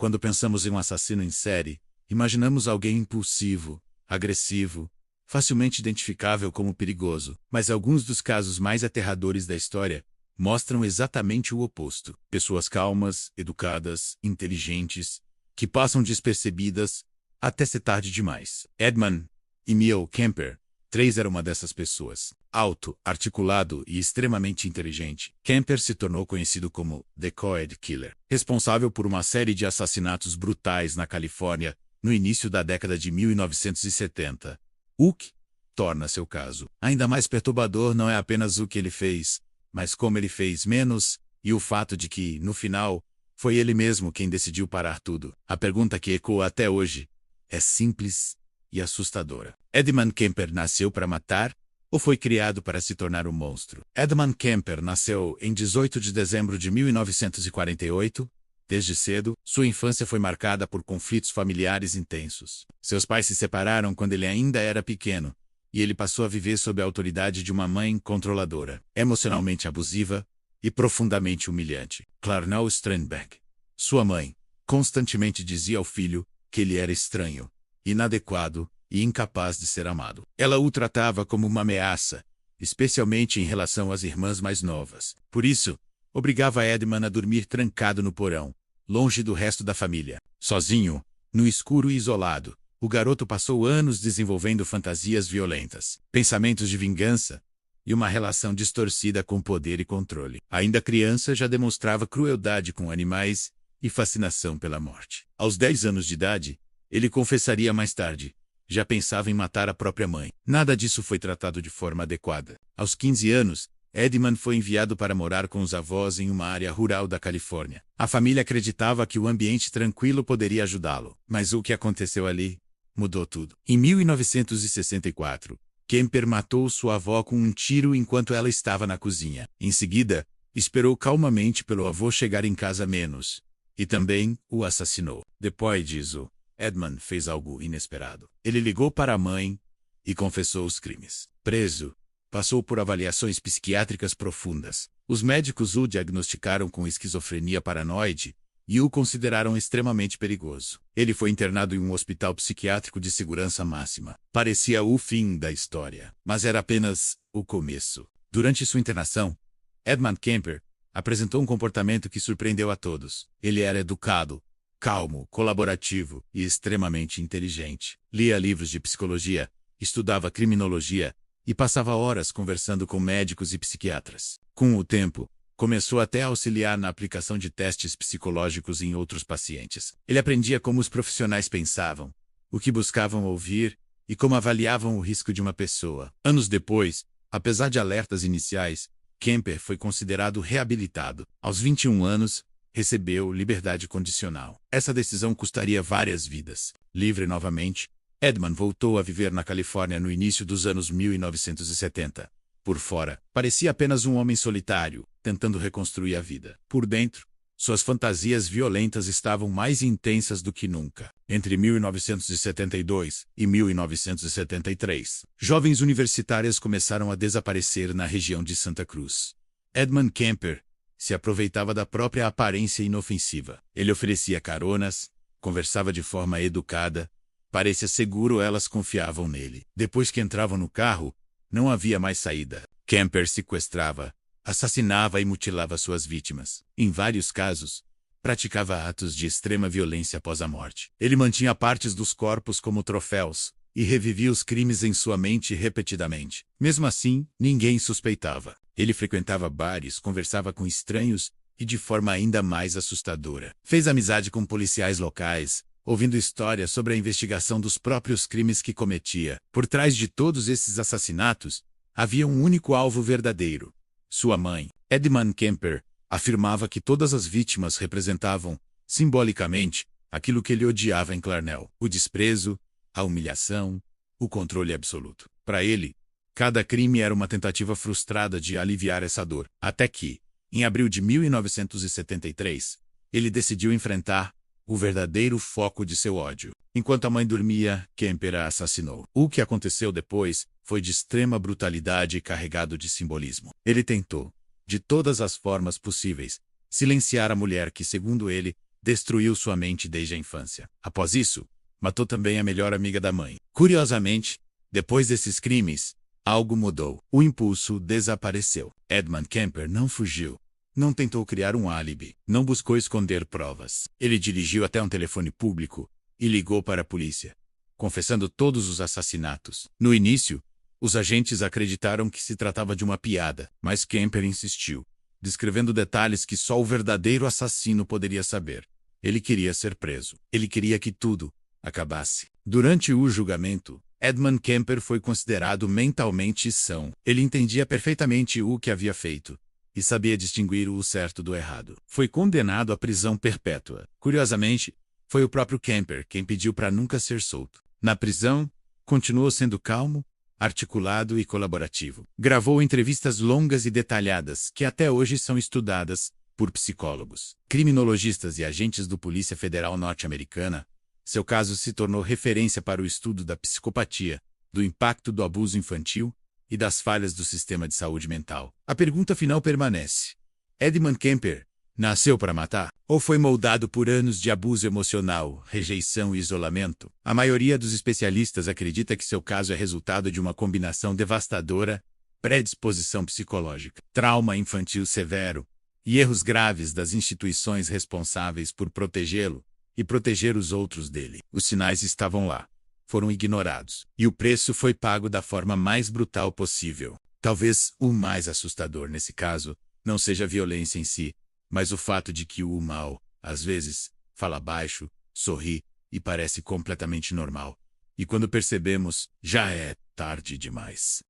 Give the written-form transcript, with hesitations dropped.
Quando pensamos em um assassino em série, imaginamos alguém impulsivo, agressivo, facilmente identificável como perigoso. Mas alguns dos casos mais aterradores da história mostram exatamente o oposto. Pessoas calmas, educadas, inteligentes, que passam despercebidas até ser tarde demais. Edmund Emil Kemper III era uma dessas pessoas. Alto, articulado e extremamente inteligente, Kemper se tornou conhecido como The Coed Killer, responsável por uma série de assassinatos brutais na Califórnia no início da década de 1970. O que torna seu caso ainda mais perturbador não é apenas o que ele fez, mas como ele fez menos, e o fato de que, no final, foi ele mesmo quem decidiu parar tudo. A pergunta que ecoa até hoje é simples e assustadora. Edmund Kemper nasceu para matar ou foi criado para se tornar um monstro? Edmund Kemper nasceu em 18 de dezembro de 1948. Desde cedo, sua infância foi marcada por conflitos familiares intensos. Seus pais se separaram quando ele ainda era pequeno, e ele passou a viver sob a autoridade de uma mãe controladora, emocionalmente abusiva e profundamente humilhante. Clarnell Strandberg, sua mãe, constantemente dizia ao filho que ele era estranho, inadequado e incapaz de ser amado. Ela o tratava como uma ameaça, especialmente em relação às irmãs mais novas. Por isso, obrigava Edmund a dormir trancado no porão, longe do resto da família. Sozinho, no escuro e isolado, o garoto passou anos desenvolvendo fantasias violentas, pensamentos de vingança e uma relação distorcida com poder e controle. Ainda criança, já demonstrava crueldade com animais e fascinação pela morte. Aos 10 anos de idade, ele confessaria mais tarde. Já pensava em matar a própria mãe. Nada disso foi tratado de forma adequada. Aos 15 anos, Edmund foi enviado para morar com os avós em uma área rural da Califórnia. A família acreditava que o ambiente tranquilo poderia ajudá-lo. Mas o que aconteceu ali mudou tudo. Em 1964, Kemper matou sua avó com um tiro enquanto ela estava na cozinha. Em seguida, esperou calmamente pelo avô chegar em casa menos. E também o assassinou. Depois disso, Edmund fez algo inesperado. Ele ligou para a mãe e confessou os crimes. Preso, passou por avaliações psiquiátricas profundas. Os médicos o diagnosticaram com esquizofrenia paranoide e o consideraram extremamente perigoso. Ele foi internado em um hospital psiquiátrico de segurança máxima. Parecia o fim da história, mas era apenas o começo. Durante sua internação, Edmund Kemper apresentou um comportamento que surpreendeu a todos. Ele era educado, calmo, colaborativo e extremamente inteligente. Lia livros de psicologia, estudava criminologia e passava horas conversando com médicos e psiquiatras. Com o tempo, começou até a auxiliar na aplicação de testes psicológicos em outros pacientes. Ele aprendia como os profissionais pensavam, o que buscavam ouvir e como avaliavam o risco de uma pessoa. Anos depois, apesar de alertas iniciais, Kemper foi considerado reabilitado. Aos 21 anos, recebeu liberdade condicional. Essa decisão custaria várias vidas. Livre novamente, Edmund voltou a viver na Califórnia no início dos anos 1970. Por fora, parecia apenas um homem solitário, tentando reconstruir a vida. Por dentro, suas fantasias violentas estavam mais intensas do que nunca. Entre 1972 e 1973, jovens universitárias começaram a desaparecer na região de Santa Cruz. Edmund Kemper se aproveitava da própria aparência inofensiva. Ele oferecia caronas, conversava de forma educada, parecia seguro, elas confiavam nele. Depois que entravam no carro, não havia mais saída. Kemper sequestrava, assassinava e mutilava suas vítimas. Em vários casos, praticava atos de extrema violência após a morte. Ele mantinha partes dos corpos como troféus e revivia os crimes em sua mente repetidamente. Mesmo assim, ninguém suspeitava. Ele frequentava bares, conversava com estranhos e de forma ainda mais assustadora. Fez amizade com policiais locais, ouvindo histórias sobre a investigação dos próprios crimes que cometia. Por trás de todos esses assassinatos, havia um único alvo verdadeiro: sua mãe. Edmund Kemper afirmava que todas as vítimas representavam, simbolicamente, aquilo que ele odiava em Clarnell: o desprezo, a humilhação, o controle absoluto. Para ele, cada crime era uma tentativa frustrada de aliviar essa dor. Até que, em abril de 1973, ele decidiu enfrentar o verdadeiro foco de seu ódio. Enquanto a mãe dormia, Kemper a assassinou. O que aconteceu depois foi de extrema brutalidade e carregado de simbolismo. Ele tentou, de todas as formas possíveis, silenciar a mulher que, segundo ele, destruiu sua mente desde a infância. Após isso, matou também a melhor amiga da mãe. Curiosamente, depois desses crimes, algo mudou. O impulso desapareceu. Edmund Kemper não fugiu. Não tentou criar um álibi. Não buscou esconder provas. Ele dirigiu até um telefone público e ligou para a polícia, confessando todos os assassinatos. No início, os agentes acreditaram que se tratava de uma piada, mas Kemper insistiu, descrevendo detalhes que só o verdadeiro assassino poderia saber. Ele queria ser preso. Ele queria que tudo acabasse. Durante o julgamento, Edmund Kemper foi considerado mentalmente são. Ele entendia perfeitamente o que havia feito e sabia distinguir o certo do errado. Foi condenado à prisão perpétua. Curiosamente, foi o próprio Kemper quem pediu para nunca ser solto. Na prisão, continuou sendo calmo, articulado e colaborativo. Gravou entrevistas longas e detalhadas que até hoje são estudadas por psicólogos, criminologistas e agentes do Polícia Federal norte-americana. Seu caso se tornou referência para o estudo da psicopatia, do impacto do abuso infantil e das falhas do sistema de saúde mental. A pergunta final permanece: Edmund Kemper nasceu para matar? Ou foi moldado por anos de abuso emocional, rejeição e isolamento? A maioria dos especialistas acredita que seu caso é resultado de uma combinação devastadora, predisposição psicológica, trauma infantil severo e erros graves das instituições responsáveis por protegê-lo e proteger os outros dele. Os sinais estavam lá, foram ignorados, e o preço foi pago da forma mais brutal possível. Talvez o mais assustador nesse caso não seja a violência em si, mas o fato de que o mal, às vezes, fala baixo, sorri e parece completamente normal. E quando percebemos, já é tarde demais.